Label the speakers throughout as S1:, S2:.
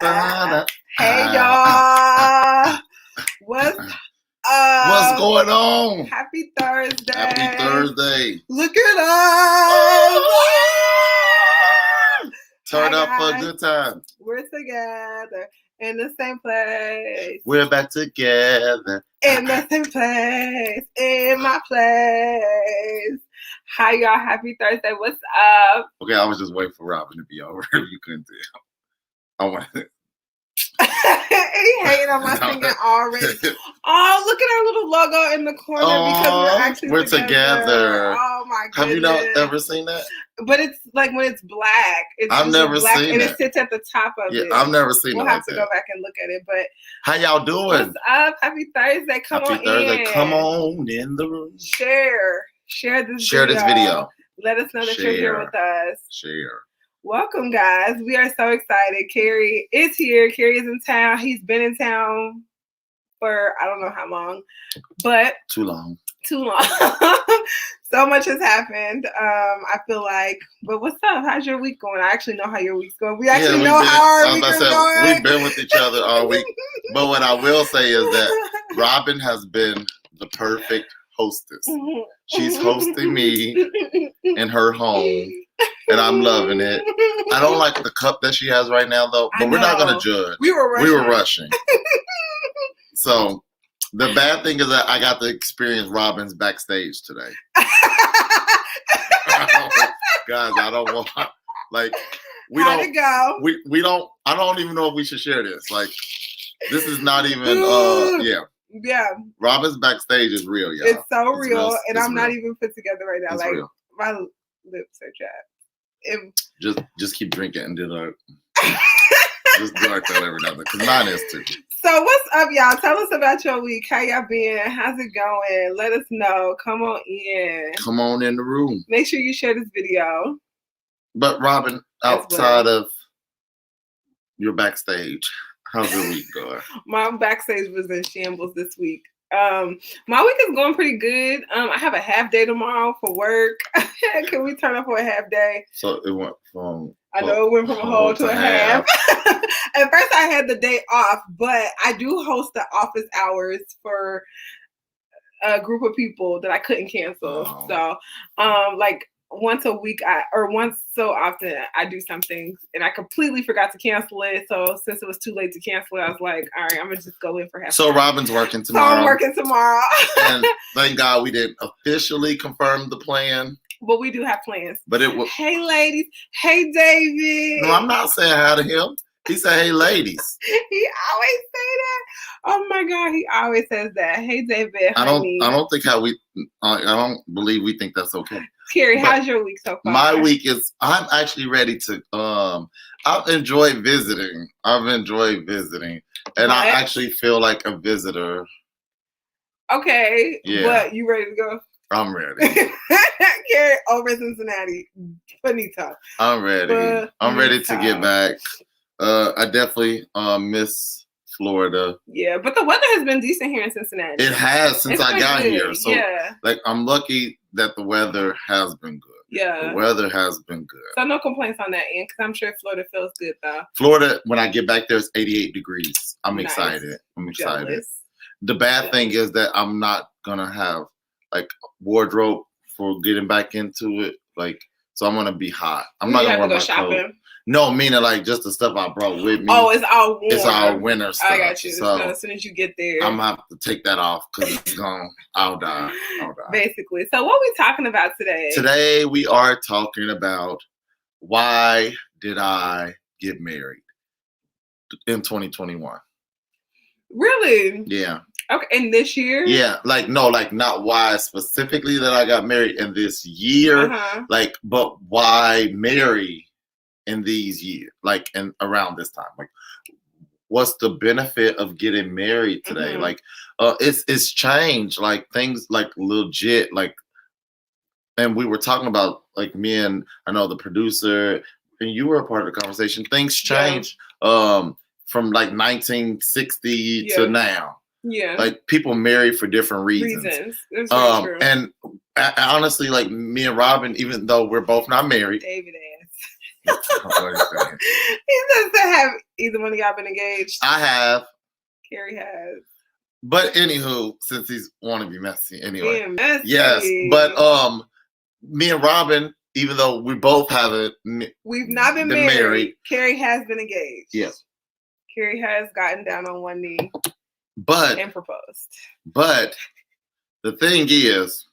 S1: Hey y'all, what's up?
S2: What's going on?
S1: Happy Thursday.
S2: Happy Thursday.
S1: Look at us.
S2: Turn
S1: Hi,
S2: up for a
S1: guys.
S2: good time.
S1: We're together in the same place.
S2: We're back together.
S1: In the same place. In my place. Hi y'all, happy Thursday. What's up?
S2: Okay, I was just waiting for Robin to be over if you couldn't tell. I want to.
S1: He hating on my singing already. Oh, look at our little logo in the corner because we're
S2: together.
S1: Oh my goodness.
S2: Have you not ever seen that?
S1: But it's like when it's black.
S2: I've never
S1: black,
S2: seen
S1: and
S2: it.
S1: It sits at the top of it.
S2: I've never seen it.
S1: We'll have to go back and look at it. But
S2: how y'all doing?
S1: What's up? Happy Thursday.
S2: Happy Thursday. Come on in the room.
S1: Share this video. Let us know that you're here with us.
S2: Share.
S1: Welcome, guys. We are so excited. Kerry is here. Kerry is in town. He's been in town for I don't know how long, but
S2: too long.
S1: So much has happened. I feel like, but what's up? How's your week going? I actually know how your week's going. We actually know how our week is going.
S2: We've been with each other all week. But what I will say is that Robin has been the perfect hostess. She's hosting me in her home. And I'm loving it. I don't like the cup that she has right now, though. But we're not going to judge.
S1: We were rushing.
S2: So the bad thing is that I got to experience Robin's backstage today. Guys, I don't want we don't. I don't even know if we should share this. Like, this is not even. Yeah. Robin's backstage is real, y'all.
S1: It's so real, and I'm not even put together right now.
S2: It's
S1: like
S2: real.
S1: My lips are chapped.
S2: Just keep drinking and do like just do like that every now and then, because mine is too.
S1: So what's up, y'all? Tell us about your week. How y'all been? How's it going? Let us know. Come on in.
S2: Come on in the room.
S1: Make sure you share this video.
S2: But Robin, outside of your backstage, how's your week going?
S1: My backstage was in shambles this week. My week is going pretty good. I have a half day tomorrow for work. Can we turn up for a half day?
S2: So it went from
S1: it went from a whole to a half. At first I had the day off, but I do host the office hours for a group of people that I couldn't cancel. So like once a week once so often I do something and I completely forgot to cancel it. So since it was too late to cancel it, I was like, all right, I'm gonna just go in for half.
S2: So Robin's working tomorrow.
S1: So I'm working tomorrow.
S2: And thank God we didn't officially confirm the plan.
S1: But we do have plans.
S2: But it was
S1: hey ladies. Hey David.
S2: No, I'm not saying hi to him. He said, hey ladies.
S1: He always say that. Oh my God, he always says that. Hey David.
S2: I don't think I don't believe we think that's okay.
S1: Kerry, how's your week so far?
S2: My week is, I'm actually ready to, I've enjoyed visiting. And I actually feel like a visitor.
S1: Okay.
S2: Yeah.
S1: But you ready to go?
S2: I'm ready.
S1: Kerry over Cincinnati. Finito.
S2: I'm ready. I'm ready to get back. I definitely miss Florida.
S1: Yeah, but the weather has been decent here in Cincinnati.
S2: It has since I got here. So
S1: yeah.
S2: Like I'm lucky that the weather has been good.
S1: Yeah.
S2: The weather has been good.
S1: So no complaints on that end, because I'm sure Florida feels good though.
S2: Florida, when I get back there, it's 88 degrees. I'm excited.
S1: Jealous.
S2: The bad thing is that I'm not gonna have like wardrobe for getting back into it. Like, so I'm gonna be hot. I'm not gonna wear my shopping. No, meaning like just the stuff I brought with me.
S1: Oh, it's all warm.
S2: It's all winter stuff.
S1: I got you. So as soon as you get there,
S2: I'm gonna have to take that off because it's gone. I'll die.
S1: Basically. So what are we talking about today?
S2: Today we are talking about why did I get married in 2021.
S1: Really?
S2: Yeah.
S1: Okay, and this year?
S2: Yeah, not why specifically that I got married in this year, but why marry in these years, like and around this time, like what's the benefit of getting married today? Like, it's changed, like things like legit, like, and we were talking about like me and I know the producer and you were a part of the conversation. Things changed from like 1960 to now.
S1: Yeah,
S2: like people marry for different reasons.
S1: That's very true.
S2: And honestly, like me and Robin, even though we're both not married,
S1: David ass. He says to have either one of y'all been engaged.
S2: I have.
S1: Kerry has.
S2: But anywho, since he's want to be messy anyway.
S1: Being messy.
S2: Yes, but me and Robin, even though we both haven't,
S1: we've not been married. Kerry has been engaged.
S2: Yes.
S1: Kerry has gotten down on one knee, and proposed.
S2: But the thing is,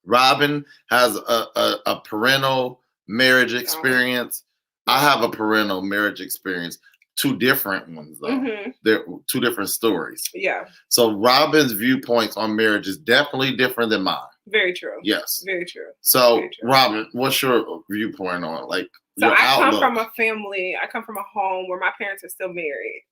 S2: Robin has a parental marriage experience. I have a parental marriage experience. Two different ones, though. Mm-hmm. They're two different stories.
S1: Yeah.
S2: So Robin's viewpoints on marriage is definitely different than mine.
S1: Very true.
S2: Yes.
S1: Very true.
S2: So,
S1: Very true.
S2: Robin, what's your viewpoint on
S1: So I come from a family. I come from a home where my parents are still married.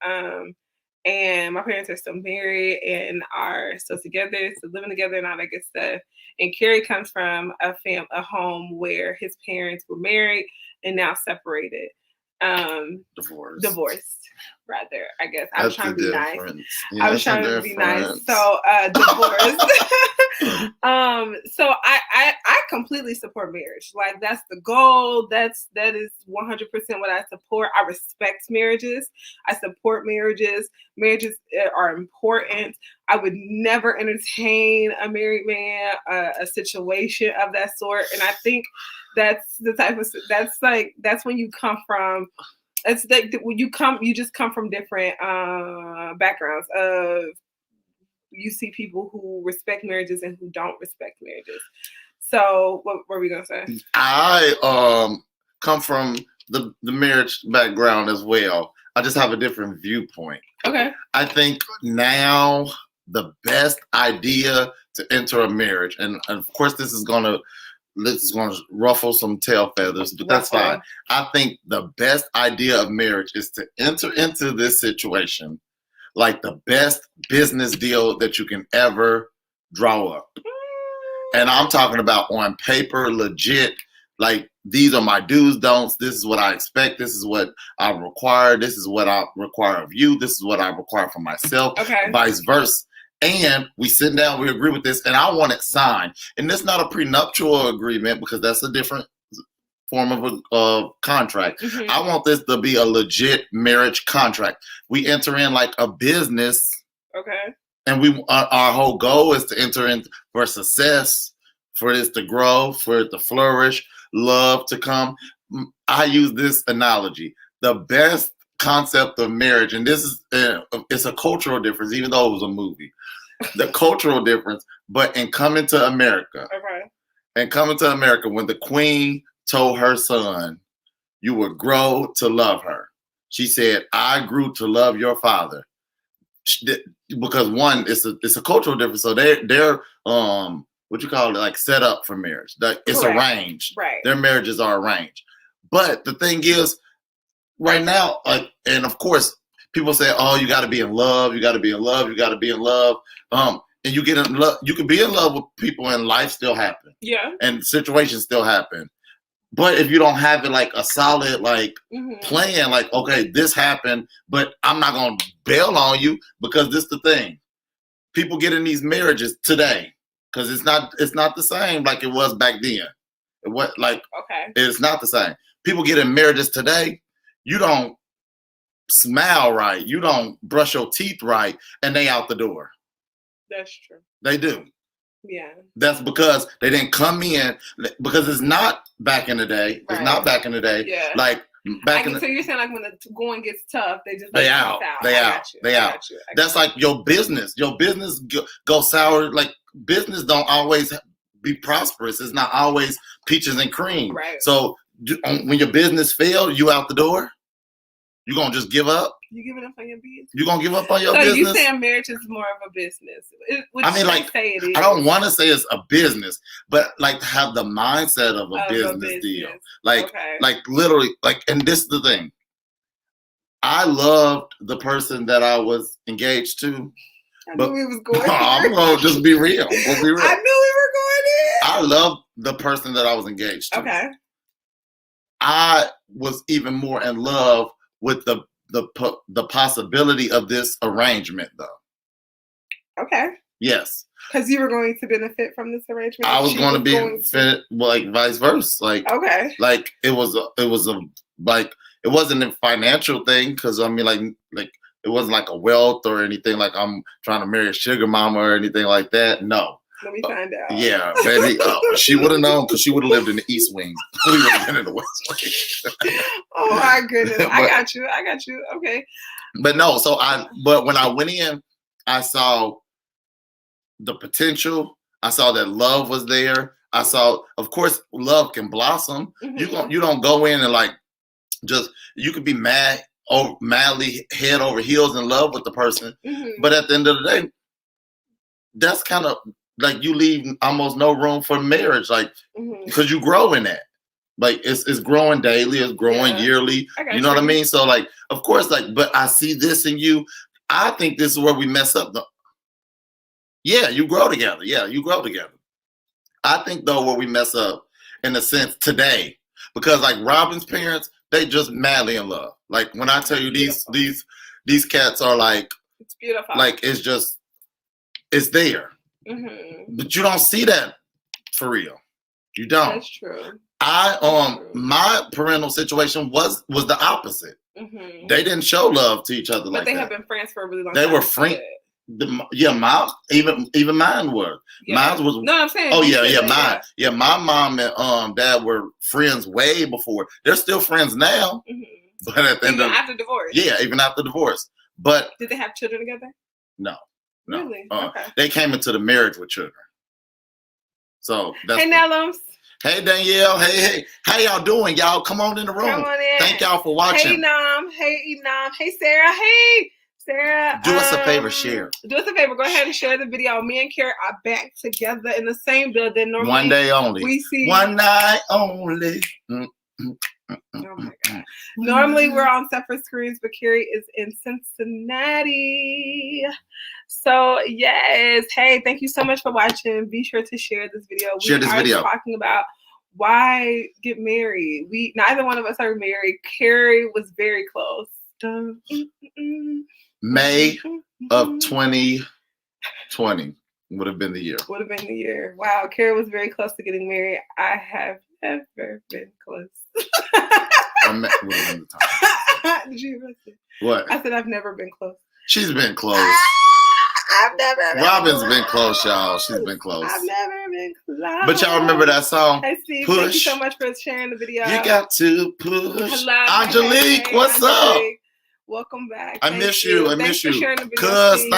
S1: And my parents are still married and are still together, still living together and all that good stuff. And Kerry comes from a home where his parents were married and now separated. Divorced, rather, I guess. I was trying to be nice. I was trying to be nice. So, divorced. So I completely support marriage. Like, that's the goal. That is 100% what I support. I respect marriages. I support marriages. Marriages are important. I would never entertain a married man, a situation of that sort. And I think that's the type of, that's when you come from, it's like when you just come from different backgrounds of, you see people who respect marriages and who don't respect marriages. So what were we gonna say?
S2: I come from the marriage background as well. I just have a different viewpoint.
S1: Okay.
S2: I think now the best idea to enter a marriage, and of course this is gonna ruffle some tail feathers, but that's fine. I think the best idea of marriage is to enter into this situation like the best business deal that you can ever draw up. And I'm talking about on paper, legit, like these are my do's, don'ts. This is what I expect. This is what I require. This is what I require of you. This is what I require from myself, vice versa. And we sit down, we agree with this, and I want it signed. And it's not a prenuptial agreement because that's a different form of a contract. Mm-hmm. I want this to be a legit marriage contract. We enter in like a business.
S1: Okay.
S2: And our whole goal is to enter in for success, for this to grow, for it to flourish, love to come. I use this analogy. The best concept of marriage, and this is it's a cultural difference, even though it was a movie. The cultural difference, but in coming to America, when the queen told her son, "You will grow to love her," she said, "I grew to love your father." Because one, it's a cultural difference, so they're what you call it, like set up for marriage. Like it's arranged.
S1: Right.
S2: Their marriages are arranged. But the thing is, right now, like, and of course, people say, "Oh, you got to be in love. You got to be in love. You got to be in love." And you get in love. You can be in love with people, and life still happen.
S1: Yeah.
S2: And situations still happen. But if you don't have it like a solid plan, like, okay, this happened, but I'm not gonna bail on you because this is the thing. People get in these marriages today because it's not the same like it was back then. It's not the same. People get in marriages today. You don't smile right, you don't brush your teeth right, and they out the door.
S1: That's true.
S2: They do.
S1: Yeah.
S2: That's because they didn't come in, because it's not back in the day. It's not back in the day.
S1: Yeah.
S2: Like back in the,
S1: so you're saying like when the going gets tough, they just
S2: they out. They out. That's like your business. Your business go sour. Like business don't always be prosperous. It's not always peaches and cream.
S1: Right.
S2: So when your business fails, you out the door. You gonna just give up?
S1: You giving up on your business?
S2: You gonna give up on your business?
S1: So you saying marriage is more of a business? Say it is.
S2: I don't want to say it's a business, but like to have the mindset of a business deal. Like literally, like, and this is the thing. I loved the person that I was engaged to.
S1: I knew we was going there.
S2: I'm gonna just be real. We'll be real.
S1: I knew we were going there.
S2: I loved the person that I was engaged to.
S1: Okay.
S2: I was even more in love with the possibility of this arrangement, though.
S1: Okay.
S2: Yes.
S1: Because you were going to benefit from this arrangement.
S2: I was going to benefit, like vice versa. Like
S1: okay.
S2: Like it wasn't a financial thing because I mean like it wasn't like a wealth or anything. Like I'm trying to marry a sugar mama or anything like that. No.
S1: Let me find out.
S2: Yeah, baby. She would have known because she would have lived in the East Wing. We would have been in the West Wing.
S1: Oh my goodness. I got you. Okay.
S2: But no, but when I went in, I saw the potential. I saw that love was there. I saw, of course, love can blossom. Mm-hmm. You don't go in and like just you could be madly head over heels in love with the person, mm-hmm. but at the end of the day, that's kind of like you leave almost no room for marriage, like because you grow in that. Like it's growing daily, it's growing yearly. You know what I mean? So like, of course, like, but I see this in you. I think this is where we mess up. Yeah, you grow together. Yeah, you grow together. I think though where we mess up in a sense today, because like Robin's parents, they just madly in love. Like when I tell you these cats are like,
S1: it's beautiful.
S2: Like it's there. Mm-hmm. But you don't see that for real. You don't.
S1: That's true.
S2: My parental situation was the opposite. Mm-hmm. They didn't show love to each other like that. But
S1: they have been friends for a really long time.
S2: They were friends. Even mine were.
S1: Yeah.
S2: Mine was.
S1: No, I'm saying.
S2: Oh yeah, mine. Yeah, my mom and dad were friends way before. They're still friends now. Mm-hmm. But at the end of
S1: after divorce.
S2: Yeah, even after divorce. But
S1: did they have children together?
S2: No.
S1: Really? Okay.
S2: They came into the marriage with children. So that's
S1: hey, Nellums.
S2: Hey, Danielle. Hey. How y'all doing? Y'all come on in the room.
S1: Come on in.
S2: Thank y'all for watching.
S1: Hey, Nam. Hey, Enam. Hey, Sarah. Hey, Sarah.
S2: Do us a favor, share.
S1: Do us a favor. Go ahead and share the video. Me and Kerry are back together in the same building. Normally,
S2: one day only.
S1: We see
S2: one night only.
S1: Oh my God. Normally we're on separate screens, but Kerry is in Cincinnati. So yes, hey, thank you so much for watching. Be sure to share this video.
S2: We are
S1: talking about why get married. Neither one of us are married. Kerry was very close.
S2: May of 2020 would have been the year.
S1: Would have been the year. Wow, Kerry was very close to getting married. I have never been close. Did you even say?
S2: What?
S1: I said I've never been close.
S2: She's been close.
S1: I've never been
S2: Robin's been close, y'all. She's been close.
S1: I've never been close.
S2: But y'all remember that song?
S1: Hey, Steve,
S2: push.
S1: Thank you so much for sharing the video.
S2: You got to push.
S1: Hello,
S2: Angelique, what's up?
S1: Welcome back.
S2: I miss you.
S1: Thanks for sharing the video,
S2: Cuz,
S1: Steve.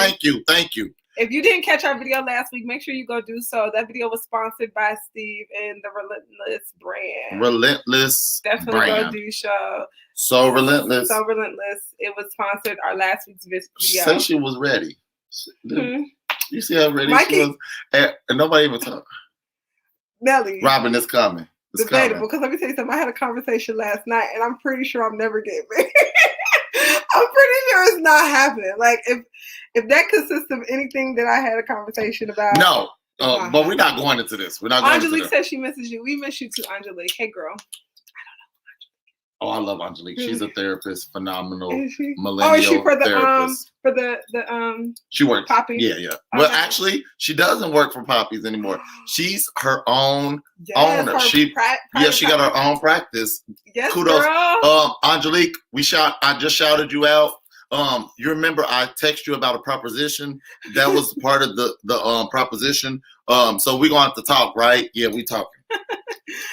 S2: thank you.
S1: If you didn't catch our video last week, make sure you go do so. That video was sponsored by Steve and the Relentless brand.
S2: Relentless
S1: Definitely
S2: brand.
S1: Go do so.
S2: So relentless.
S1: So relentless. It was sponsored our last week's video.
S2: She said she was ready. Mm-hmm. You see how ready she was? And nobody even talked.
S1: Nelly.
S2: Robin is coming.
S1: Debatable. Because let me tell you something. I had a conversation last night, and I'm pretty sure I'm never getting married. I'm pretty sure it's not happening. Like if that consists of anything that I had a conversation about.
S2: No, but we're not going into this. We're not going
S1: Angelique
S2: into this.
S1: says she misses you. We miss you too, Angelique. Hey, girl.
S2: Oh, I love Angelique. She's a therapist, phenomenal millennial
S1: Oh, is she for the
S2: therapist.
S1: For the
S2: She works.
S1: Poppy?
S2: Yeah. Okay. Well, actually, she doesn't work for Poppies anymore. She's her own owner. She got her own practice.
S1: Yes,
S2: kudos.
S1: Girl.
S2: Angelique, I just shouted you out. You remember I texted you about a proposition that was part of the proposition. So we're gonna have to talk, right? Yeah, we talking.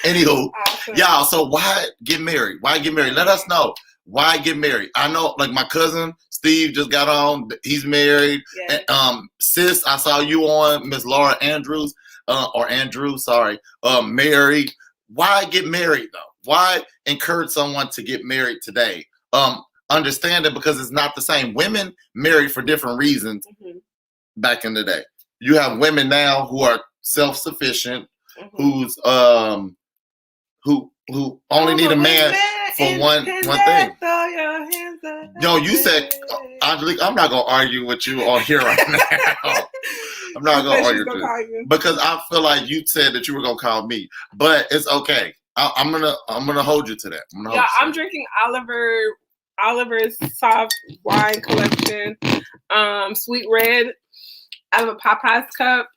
S2: Anywho, awesome. Y'all, so why get married? Why get married? Let us know. Why get married? I know, like my cousin Steve just got on. He's married. Yes. And, sis, I saw you on Miss Laura Andrews, married. Why get married though? Why encourage someone to get married today? Understand it because it's not the same. Women married for different reasons. Mm-hmm. Back in the day, you have women now who are self-sufficient. Mm-hmm. Who only need a man for one thing. Yo, you said, Angelique, I'm not gonna argue with you on here right now. I'm not gonna argue with you because I feel like you said that you were gonna call me, but it's okay. I'm gonna hold you to that.
S1: I'm drinking Oliver's soft wine collection, sweet red. out of a Popeyes cup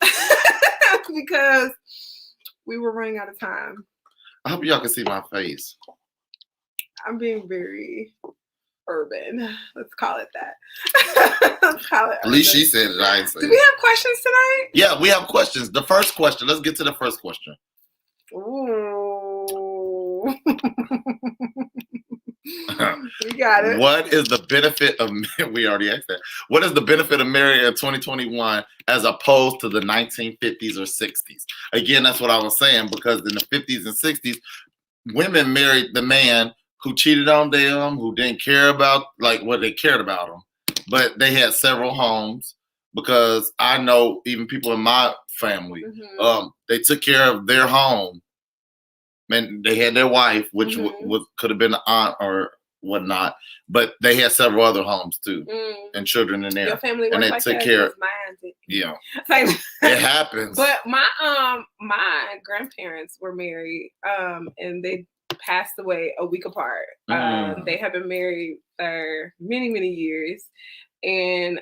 S1: because we were running out of time.
S2: I hope y'all can see my face.
S1: I'm being very urban. Let's call it that. Let's call it
S2: At least she said it. I ain't saying.
S1: Do we have questions tonight?
S2: Yeah, we have questions. The first question. Let's get to the first question.
S1: Ooh. We got it.
S2: What is the benefit of, we already asked that. What is the benefit of marrying in 2021 as opposed to the 1950s or 60s? Again, that's what I was saying, because in the 50s and 60s, women married the man who cheated on them, who didn't care about, like, what they cared about them. But they had several homes, because I know even people in my family, they took care of their home. And they had their wife, which could have been an aunt or whatnot, but they had several other homes too, and children in there.
S1: Your family
S2: and they
S1: like
S2: took
S1: that?
S2: care.
S1: Mine did.
S2: Yeah,
S1: like,
S2: it happens.
S1: But my grandparents were married, and they passed away a week apart. They have been married for many, many years, and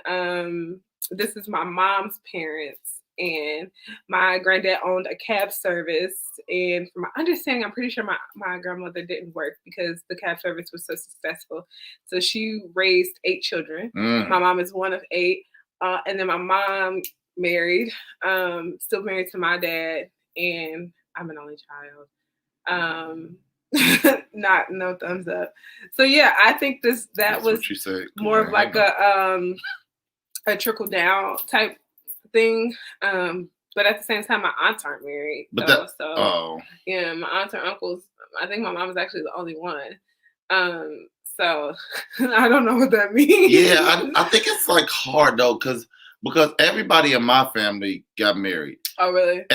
S1: this is my mom's parents. And my granddad owned a cab service. And from my understanding, I'm pretty sure my grandmother didn't work because the cab service was so successful. So she raised 8 children. My mom is one of 8. And then my mom married, still married to my dad. And I'm an only child. No thumbs up. So yeah, I think that
S2: That's
S1: was
S2: what you said.
S1: more of like a trickle down type thing, but at the same time, my aunts aren't married.
S2: But
S1: yeah, my aunts and uncles. I think my mom was actually the only one. So I don't know what that means.
S2: Yeah, I think it's like hard though, because everybody in my family got married.
S1: Oh really?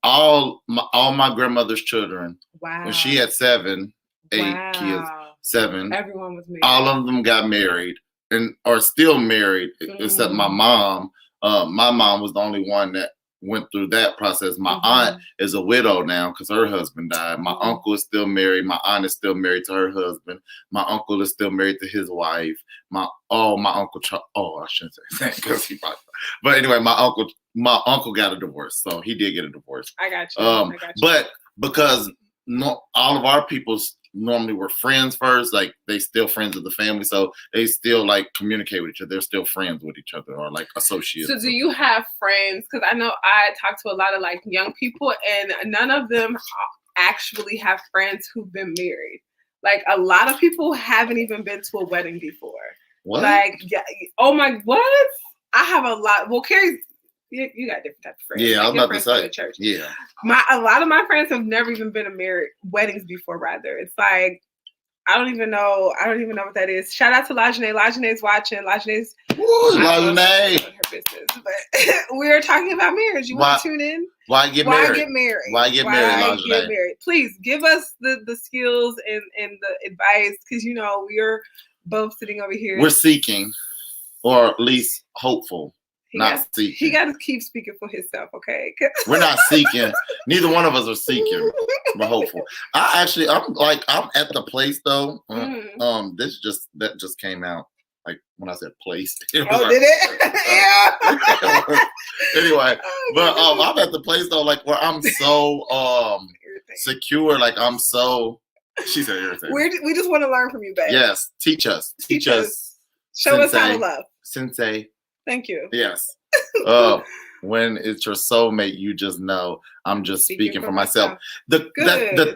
S2: All my grandmother's children.
S1: Wow.
S2: When she had 7, 8 kids, 7.
S1: Everyone was married.
S2: All of them got married and are still married, except my mom. My mom was the only one that went through that process. My aunt is a widow now because her husband died. My uncle is still married. My aunt is still married to her husband. My uncle is still married to his wife. My uncle. I shouldn't say that because he probably. But anyway, my uncle got a divorce, so he did get a divorce.
S1: I got you.
S2: But because all of our people's normally were friends first, like they still friends of the family, so they still like communicate with each other. They're still friends with each other or like associates.
S1: So do you have friends? Because I know I talk to a lot of like young people, and none of them actually have friends who've been married. Like a lot of people haven't even been to a wedding before.
S2: What?
S1: Like, yeah, oh my, what? I have a lot. Well, Kerry, you got different types of friends.
S2: Yeah,
S1: like
S2: I was about to say.
S1: Church.
S2: Yeah.
S1: A lot of my friends have never even been to married weddings before. Rather, it's like I don't even know what that is. Shout out to Lajane. Lajane's watching. Lajane's
S2: Lajane.
S1: Her business, but we're talking about marriage. You want to tune in?
S2: Why get married?
S1: Why get married? Please give us the skills and the advice, because you know we are both sitting over here.
S2: We're seeking, or at least hopeful. Seeking.
S1: He got to keep speaking for himself, okay?
S2: We're not seeking. Neither one of us are seeking. We're hopeful. I'm at the place though. That just came out. Like when I said place.
S1: Did it? Yeah.
S2: Anyway, but I'm at the place though, like where I'm so secure. Like I'm so. She said irritating.
S1: We just want to learn from you, babe.
S2: Yes, teach us.
S1: Show us how to love.
S2: Sensei.
S1: Thank you.
S2: Yes. When it's your soulmate, you just know I'm just speaking for myself. The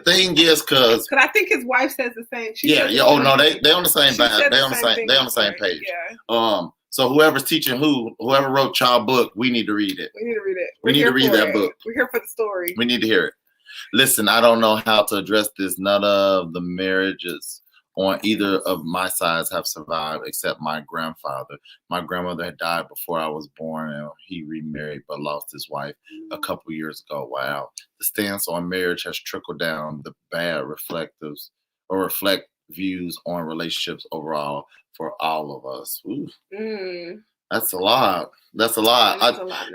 S2: thing is, because
S1: I think his wife says the same.
S2: They on the same page. They on the same page.
S1: Yeah.
S2: So whoever's teaching whoever wrote child book, we need to read it. We need to read that book.
S1: We're here for the story.
S2: We need to hear it. Listen, I don't know how to address this. None of the marriages on either of my sides have survived except my grandfather. My grandmother had died before I was born, and he remarried but lost his wife a couple years ago. Wow. The stance on marriage has trickled down the bad reflect views on relationships overall for all of us. Ooh. That's a lot.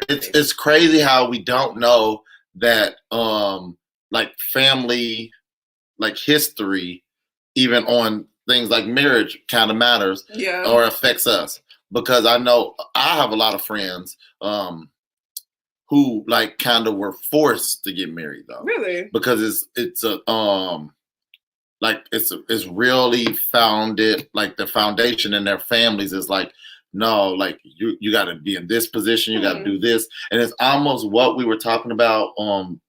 S2: It's crazy how we don't know that like family, like history, even on things like marriage kind of matters or affects us. because I know I have a lot of friends who like kind of were forced to get married though.
S1: Really?
S2: Because it's a like it's really founded, like the foundation in their families is like, no, like you got to be in this position, you got to do this, and it's almost what we were talking about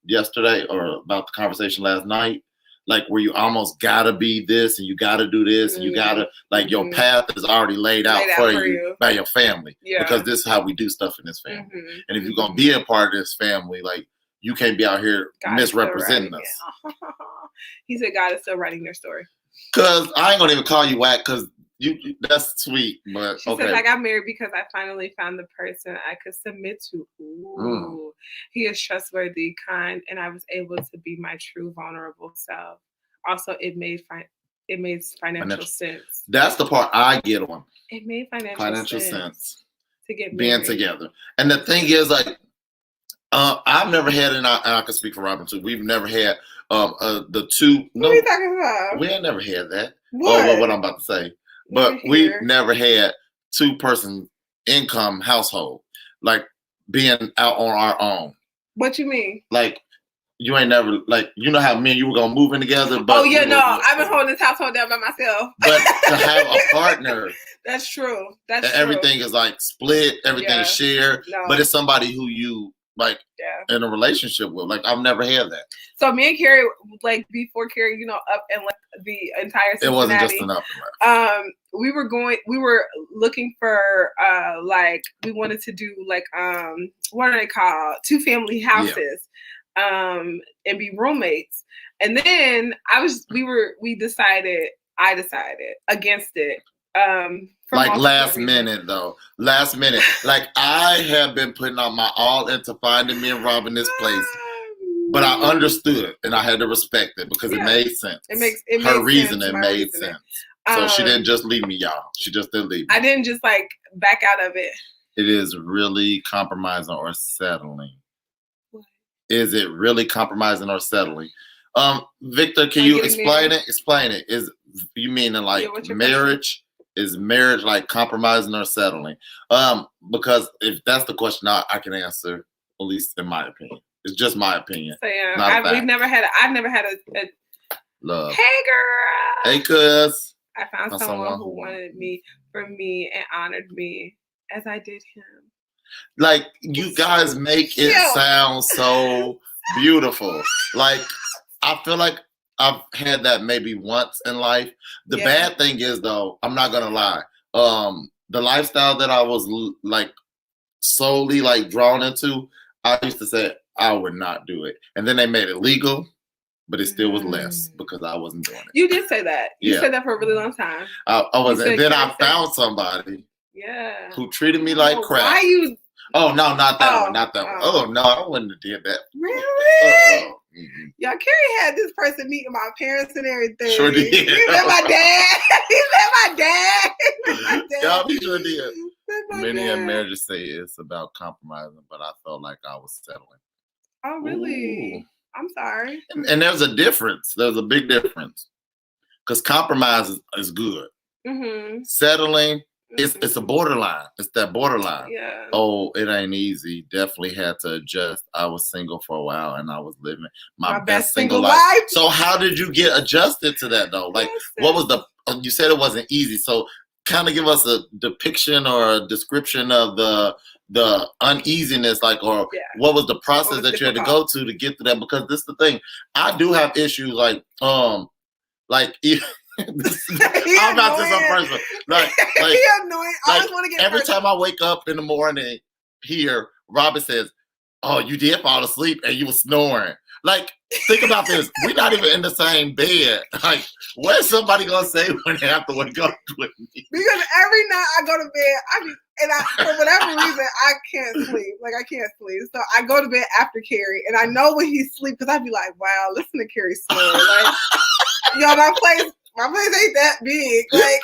S2: yesterday, or about the conversation last night, like where you almost gotta be this and you gotta do this and you gotta, like, your path is already laid out for you by your family, because this is how we do stuff in this family, and if you're gonna be a part of this family, like, you can't be out here misrepresenting us.
S1: He said God is still writing their story.
S2: Cause I ain't gonna even call you whack, cause you that's sweet, but
S1: she says, I got married because I finally found the person I could submit to. Ooh. He is trustworthy, kind, and I was able to be my true vulnerable self. Also, it made financial sense.
S2: That's the part I get on.
S1: It made financial sense to get married.
S2: Being together. And the thing is, like, I've never had, and I can speak for Robin too. We've never had the two.
S1: What are you talking about?
S2: We ain't never had that.
S1: What?
S2: What I'm about to say. But we've never had 2-person income household, like being out on our own.
S1: What you mean?
S2: Like, you ain't never, like, you know how me and you were gonna move in together. But
S1: I've been holding this household down by myself.
S2: But to have a partner.
S1: That's true. That's true.
S2: Everything is like split, everything is shared. No. But it's somebody who you like in a relationship with. Like, I've never had that. So
S1: me and Kerry, like before Kerry, up and like the entire Cincinnati,
S2: it wasn't just enough.
S1: We were looking for like, we wanted to do like what are they called? 2-family houses. And be roommates. And then I decided against it.
S2: Like last minute. Like, I have been putting out my all into finding me and Robin this place. But I understood, and I had to respect it because it made sense. It made sense. So she didn't just leave me, y'all. She just didn't leave me.
S1: I didn't just like back out of it.
S2: It is really compromising or settling. Is it really compromising or settling? Victor, can you explain it? Explain it. Is you mean in like marriage? Is marriage like compromising or settling? Because if that's the question, I can answer, at least in my opinion. It's just my opinion.
S1: So I've never had a
S2: love.
S1: Hey girl.
S2: Hey cuz.
S1: I found someone who wanted me for me and honored me as I did him.
S2: Like, you guys make it sound so beautiful. Like, I feel like I've had that maybe once in life. The bad thing is, though, I'm not gonna lie. The lifestyle that I was like solely like drawn into, I used to say I would not do it, and then they made it legal, but it still was less because I wasn't doing it.
S1: You did say that. You said that for a really long time.
S2: I wasn't. And then I found somebody.
S1: Yeah.
S2: Who treated me like crap.
S1: Why you?
S2: Oh no, not that one, not that one. Oh no, I wouldn't have did that.
S1: Really? Y'all, Kerry had this person meeting my parents and everything.
S2: Sure did.
S1: He met my dad. He met my dad.
S2: Y'all, he sure did. Many in marriages say it's about compromising, but I felt like I was settling.
S1: Oh really? Ooh. I'm sorry.
S2: And there's a difference. There's a big difference. Because compromise is good.
S1: Mm-hmm.
S2: Settling, it's a borderline. It's that borderline.
S1: Yeah.
S2: Oh, it ain't easy. Definitely had to adjust. I was single for a while and I was living my best single life. So how did you get adjusted to that though? Like, what was you said it wasn't easy. So kind of give us a depiction or a description of the uneasiness, like, or what was the process that you had to go to get to that? Because this is the thing. I do have issues like I'm about to say some personal. Like
S1: he annoying. I always want to get
S2: every time I wake up in the morning, here Robin says, "Oh, you did fall asleep and you were snoring." Like, think about this. We're not even in the same bed. Like, what's somebody gonna say when they have to wake up with me?
S1: Because every night I go to bed, for whatever reason, I can't sleep. Like, I can't sleep. So I go to bed after Kerry, and I know when he sleeps because I'd be like, "Wow, listen to Kerry snore." Like, my place ain't that big. Like,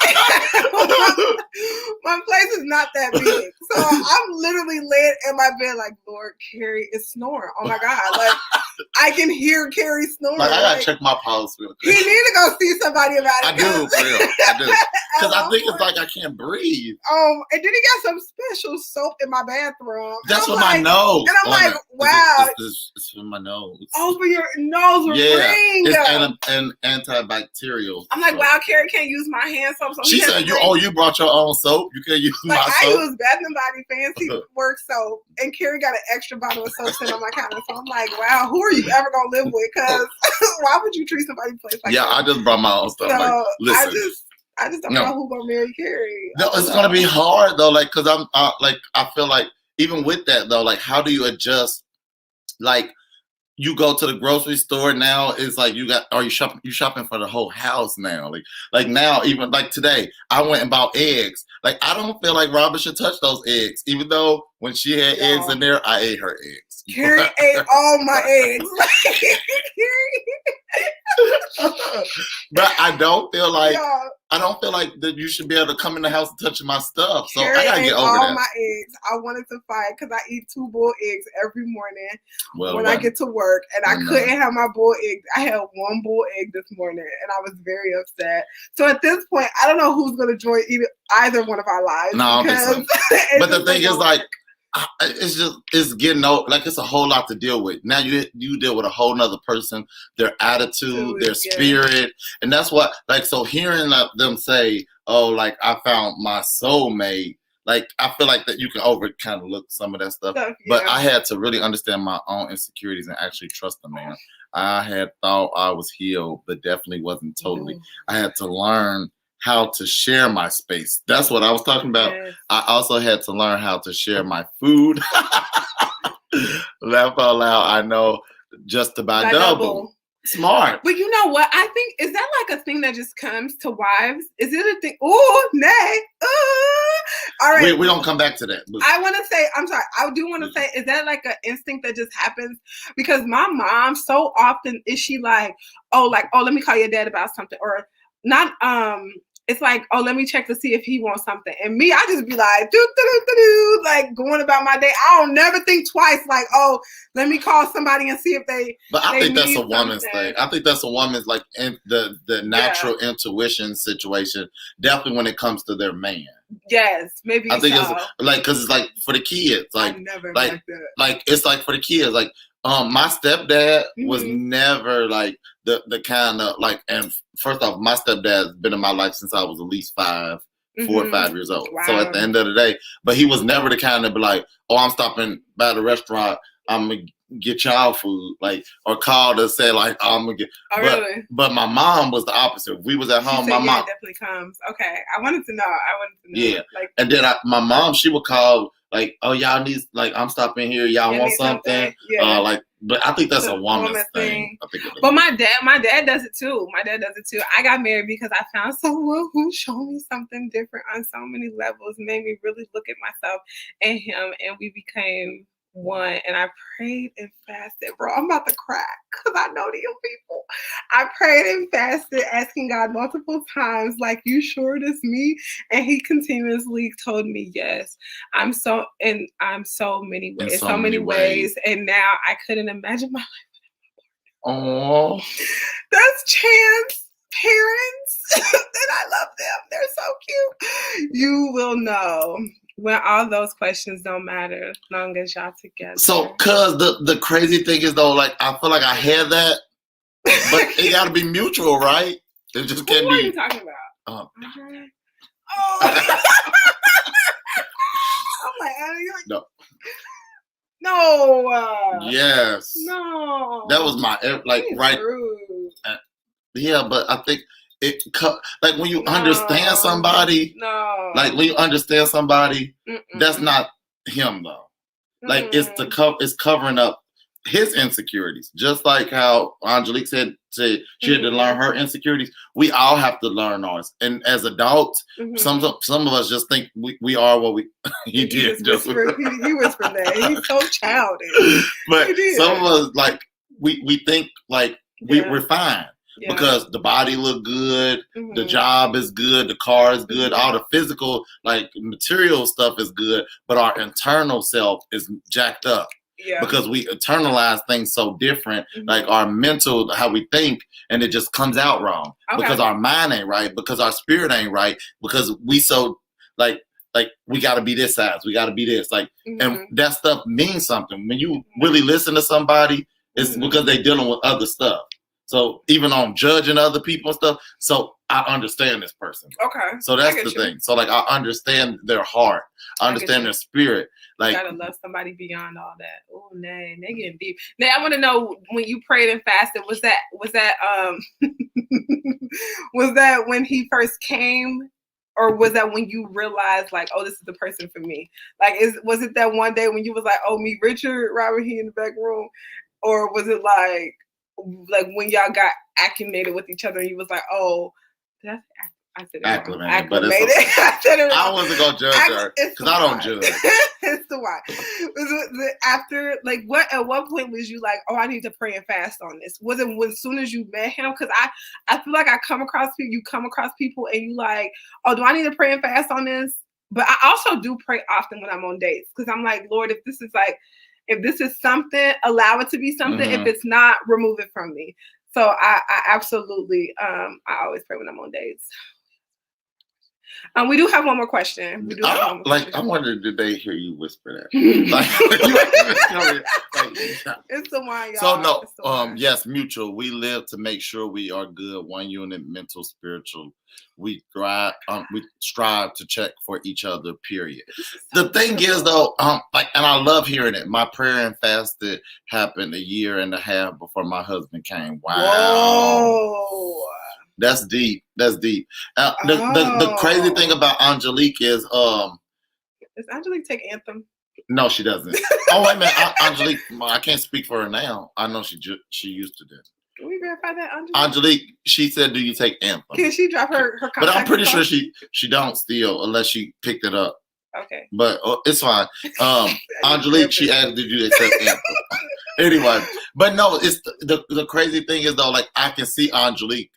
S1: my place is not that big. So I'm literally laying in my bed like, Lord, Kerry is snoring. Oh my God. Like, I can hear Kerry snoring.
S2: Like, I gotta check my pulse real quick.
S1: He need to go see somebody about it.
S2: I do, for real. I do. Because I think it's like I can't breathe.
S1: And then he got some special soap in my bathroom.
S2: That's for my nose.
S1: And I'm like, wow.
S2: It's for my nose.
S1: Oh, for your nose ring.
S2: It's an antibacterial.
S1: I'm like, wow, Kerry can't use my hand soap. So
S2: she said, you brought your own soap? You can't use my soap?
S1: I use Bath and Body Fancy Work soap. And Kerry got an extra bottle of soap sitting on my counter. So I'm like, wow, who are you ever going to live with? Because why would you treat somebody's place like that?
S2: I just brought my own stuff.
S1: So
S2: like, listen.
S1: I just don't know who's gonna marry Kerry.
S2: No, it's gonna be hard though, like, cause I'm I feel like even with that though, like, how do you adjust? Like, you go to the grocery store now, it's like you shopping for the whole house now. Like now, even like today, I went and bought eggs. Like, I don't feel like Robin should touch those eggs, even though when she had eggs in there, I ate her eggs.
S1: Kerry ate all my eggs.
S2: But I don't feel like that you should be able to come in the house and touch my stuff. So
S1: Kerry
S2: I gotta get over
S1: all
S2: that.
S1: My eggs. I wanted to fight because I eat 2 bull eggs every morning when I get to work, and I couldn't have my bull eggs. I had 1 bull egg this morning, and I was very upset. So at this point, I don't know who's gonna join either one of our lives.
S2: No, I don't think so. But the thing is, like, it's getting old. Like, it's a whole lot to deal with. Now you deal with a whole nother person, their attitude, their spirit, and that's what, like, so hearing them say, "Oh, like, I found my soulmate," like, I feel like that you can kind of look some of that stuff. But I had to really understand my own insecurities and actually trust the man. I had thought I was healed, but definitely wasn't totally. I had to learn how to share my space. That's what I was talking about. Yes. I also had to learn how to share my food. Laugh out loud. I know, just to buy double. Smart.
S1: But you know what? I think, is that like a thing that just comes to wives? Is it a thing? Oh, nay. All right.
S2: We don't come back to that.
S1: I want to say, I'm sorry. I do want to say, is that like an instinct that just happens? Because my mom, so often is she like, oh, let me call your dad about something, or not, it's like, oh, let me check to see if he wants something. And me, I just be like, like going about my day. I don't never think twice, like, oh, let me call somebody and see if they.
S2: But I think that's a woman's thing. I think that's a woman's, like, in the natural intuition situation, definitely when it comes to their man.
S1: Yes, maybe.
S2: I think it's like, because it's like for the kids, like,
S1: I never
S2: like that. Like, it's like for the kids, like, my stepdad was never like the kind of, like, and first off, my stepdad's been in my life since I was at least 4 or 5 years old. Wow. So at the end of the day, but he was never the kind of be like, oh, I'm stopping by the restaurant, I'm gonna get y'all food, like, or call to say, like, oh, I'm gonna get.
S1: Oh, really?
S2: But my mom was the opposite. If we was at home, my mom
S1: definitely comes. Okay, I wanted to know.
S2: Yeah, like, and then my mom, she would call, like, oh, y'all need, like, I'm stopping here. Y'all want something? Yeah. Like, but I think that's a woman's thing. I think
S1: but my dad does it too. My dad does it too. I got married because I found someone who showed me something different on so many levels, made me really look at myself and him, and we became one. And I prayed and fasted, bro. I'm about to cry because I know these people. I prayed and fasted, asking God multiple times, like, you sure this me? And he continuously told me yes. I'm so many ways, in so many ways. And now I couldn't imagine my life without my partner.
S2: Oh,
S1: that's Chan's parents. And I love them. They're so cute. You will know when all those questions don't matter, as long as y'all together.
S2: So, cause the crazy thing is though, like, I feel like I had that, but it got to be mutual, right? It just can't be.
S1: What are you talking about? Oh. I'm like,
S2: no.
S1: No.
S2: Yes.
S1: No.
S2: That was my, like, right. Yeah, but I think it, like, when you understand somebody, like, when you understand somebody, that's not him though. Like, it's covering up his insecurities. Just like how Angelique said she had to learn her insecurities. We all have to learn ours. And as adults, some of us just think we are what we. He whispered
S1: that. He's so childish.
S2: But some of us, like, we think like we're fine. because the body look good, the job is good, the car is good, all the physical, like material stuff is good, but our internal self is jacked up. Yeah. Because we internalize things so different, like our mental, how we think, and it just comes out wrong. Okay. Because our mind ain't right, because our spirit ain't right, because we so like we got to be this size, we got to be this, like, and that stuff means something. When you really listen to somebody, it's because they dealing with other stuff. So even on judging other people and stuff, so I understand this person. Okay. So that's the thing. So like I understand their heart, I understand their spirit. Like,
S1: you gotta love somebody beyond all that. Oh, they getting deep. Now I want to know, when you prayed and fasted, was that was that when he first came, or was that when you realized, like, oh, this is the person for me? Like, was it that one day when you was like, oh, meet Richard, Robert, he in the back room, or was it like when y'all got acclimated with each other and you was like, oh, that's I said it acclimated. But it's okay.
S2: I wasn't gonna judge her because I don't judge.
S1: It's the why. Was it after, like, at what point was you like, oh, I need to pray and fast on this? Was it as soon as you met him? Because I feel like you come across people and you like, oh, do I need to pray and fast on this? But I also do pray often when I'm on dates, because I'm like, Lord, if this is something, allow it to be something. If it's not, remove it from me. So I absolutely, I always pray when I'm on dates. We do have one more question.
S2: I wonder, did they hear you whisper that?
S1: It's the one, y'all.
S2: So no, yes, mutual. We live to make sure we are good, one unit, mental, spiritual. We strive to check for each other, period. The thing is though, and I love hearing it. My prayer and fasted happened 1.5 years before my husband came. Wow. Whoa. That's deep. The crazy thing about Angelique is,
S1: does Angelique take Anthem?
S2: No, she doesn't. Oh, wait a minute, Angelique. I can't speak for her now. I know she used to do.
S1: Can we verify that,
S2: Angelique? She said, "Do you take Anthem?"
S1: Can she drop her contact?
S2: But I'm pretty sure she don't still, unless she picked it up.
S1: Okay.
S2: But it's fine. Angelique, she asked, "Did you accept Anthem?" Anyway, but no, it's the crazy thing is though, like, I can see Angelique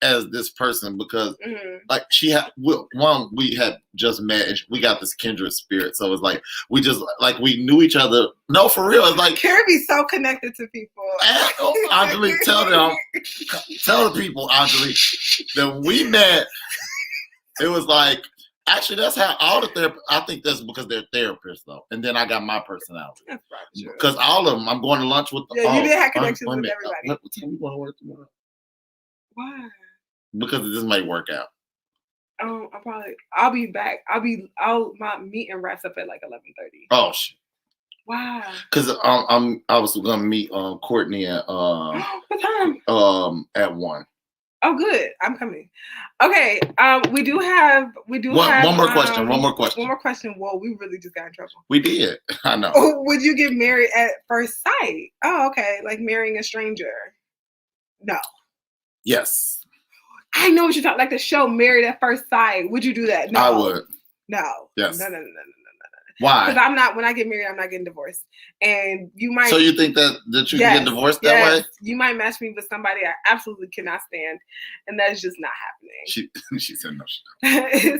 S2: as this person because like we had just met and we got this kindred spirit, so it's like we just like we knew each other. No, for real, it's like
S1: Kerry be so connected to people.
S2: Angelique, tell the people, Angelique, that we met. It was like, actually, that's how all the therapists, I think that's because they're therapists though, and then I got my personality. That's right, because all of them, I'm going to lunch with them.
S1: Yeah, you did have connections with everybody.
S2: What time you going to work tomorrow?
S1: Why?
S2: Because this might work out.
S1: I'll be back. My meeting wraps up at like 11:30.
S2: Oh shit.
S1: Wow.
S2: Because I was gonna meet Courtney at
S1: what time?
S2: At 1.
S1: Oh, good. I'm coming. Okay. We do have
S2: one more question. One more question.
S1: Whoa, we really just got in trouble.
S2: We did. I know.
S1: Would you get married at first sight? Oh, okay. Like marrying a stranger. No.
S2: Yes.
S1: I know what you're talking, like the show Married at First Sight. Would you do that? No.
S2: I would.
S1: No.
S2: Yes.
S1: No.
S2: Why?
S1: Because when I get married, I'm not getting divorced. And you might.
S2: So you think that you can get divorced that way?
S1: You might match me with somebody I absolutely cannot stand, and that's just not happening.
S2: She said no.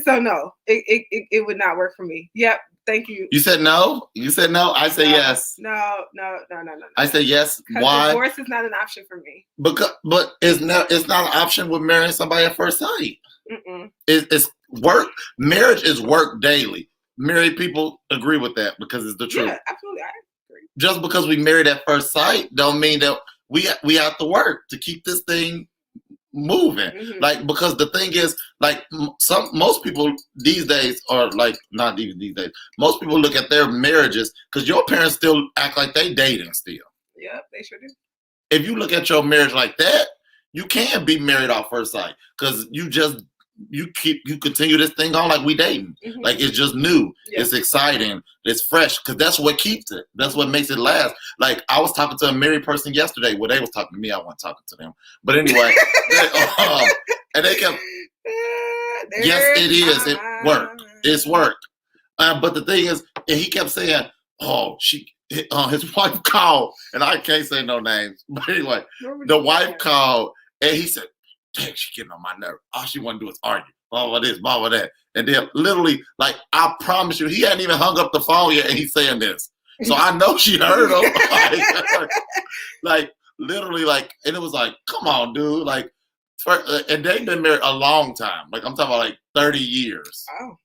S1: So no, it would not work for me. Yep. Thank you.
S2: You said no? You said no? I say yes.
S1: No.
S2: I say yes. Why?
S1: Divorce is not an option for me.
S2: But it's not an option with marrying somebody at first sight. It's work. Marriage is work daily. Married people agree with that because it's the truth.
S1: Yeah, absolutely. I agree.
S2: Just because we married at first sight don't mean that we have to work to keep this thing moving. Like, because the thing is, like, most people these days are like, not even these days, most people look at their marriages because your parents still act like they dating still.
S1: Yep, they sure do.
S2: If you look at your marriage like that, you can be married off first sight because you continue this thing on like we dating. Like, it's just new. Yep. It's exciting. It's fresh because that's what keeps it. That's what makes it last. Like, I was talking to a married person yesterday. Well, they was talking to me. I wasn't talking to them. But anyway, and they kept, yes, it is. It worked. It's work. But the thing is, and he kept saying, his wife called, and I can't say no names. But anyway, the wife called And he said, dang, she's getting on my nerve. All she want to do is argue. Blah, blah, this, blah, blah, that. And then literally, like, I promise you, he hadn't even hung up the phone yet, and he's saying this. So I know she heard him. like, literally, like, and it was like, come on, dude. Like, and they've been married a long time. Like, I'm talking about, like, 30 years.
S1: Oh.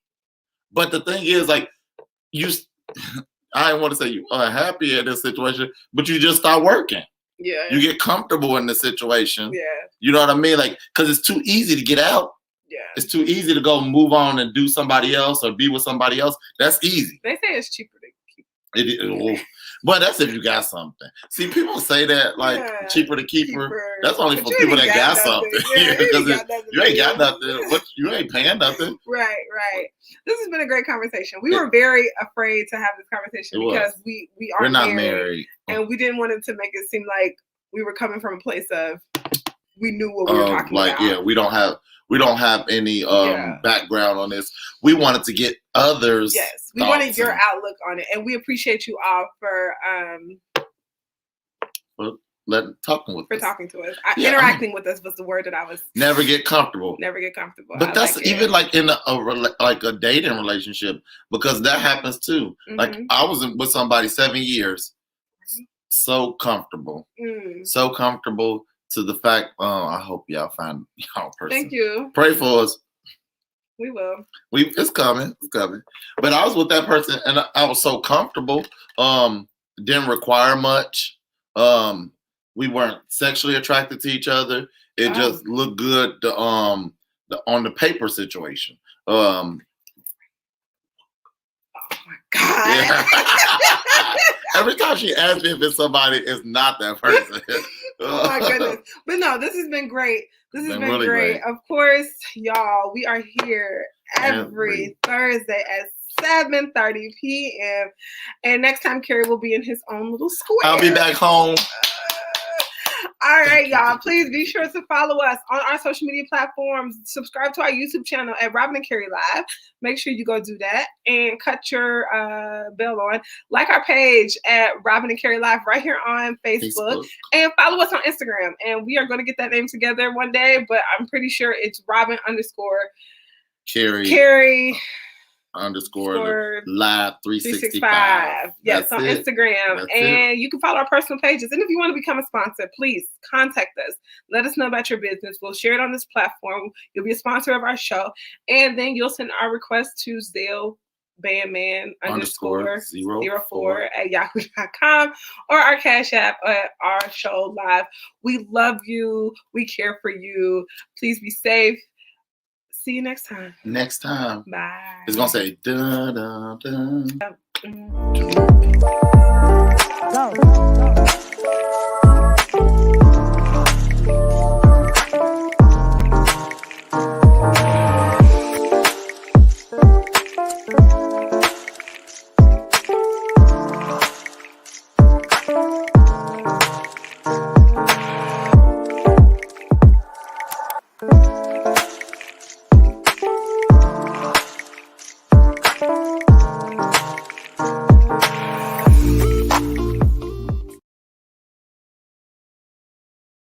S2: But the thing is, like, I didn't want to say you unhappy in this situation, but you just start working.
S1: Yeah.
S2: You get comfortable in the situation.
S1: Yeah.
S2: You know what I mean? Like, because it's too easy to get out.
S1: Yeah.
S2: It's too easy to go move on and do somebody else or be with somebody else. That's easy.
S1: They say it's cheaper to keep.
S2: But that's if you got something. See, people say that, like, cheaper to keep her. That's only for people that got something. Because you ain't got nothing. You ain't paying nothing.
S1: Right. This has been a great conversation. We were very afraid to have this conversation because we're not married. And we didn't want it to make it seem like we were coming from a place of we knew what we were talking about.
S2: Yeah, we don't have any background on this. We wanted to get others.
S1: Yes, we wanted your outlook on it, and we appreciate you all for
S2: talking to us.
S1: Interacting with us was the word that I was.
S2: Never get comfortable. But that's even like in a dating relationship, because that happens too. Mm-hmm. Like I was with somebody 7 years, so comfortable, to the fact. I hope y'all find y'all person.
S1: Thank you.
S2: Pray for us.
S1: We will.
S2: It's coming. But I was with that person, and I was so comfortable. Didn't require much. We weren't sexually attracted to each other. It just looked good. On the paper situation.
S1: Oh my God.
S2: Yeah. Every time she asks me if it's somebody, it's not that person.
S1: Oh my goodness. But no, this has been great. This has been really great. Of course, y'all, we are here every Thursday at 7:30 p.m. And next time, Kerry will be in his own little square.
S2: I'll be back home.
S1: All right, y'all. Please be sure to follow us on our social media platforms. Subscribe to our YouTube channel at Robin and Kerry Live. Make sure you go do that and cut your bell on. Like our page at Robin and Kerry Live right here on Facebook. And follow us on Instagram. And we are going to get that name together one day, but I'm pretty sure it's Robin _Kerry
S2: _ live 365.
S1: Yes, on Instagram. And you can follow our personal pages. And if you want to become a sponsor, please contact us. Let us know about your business. We'll share it on this platform. You'll be a sponsor of our show. And then you'll send our request to Zelle bandman _04 at yahoo.com or our Cash App at our show live. We love you. We care for you. Please be safe. See you next time.
S2: Bye. It's going to say dun, dun, dun.
S1: Go.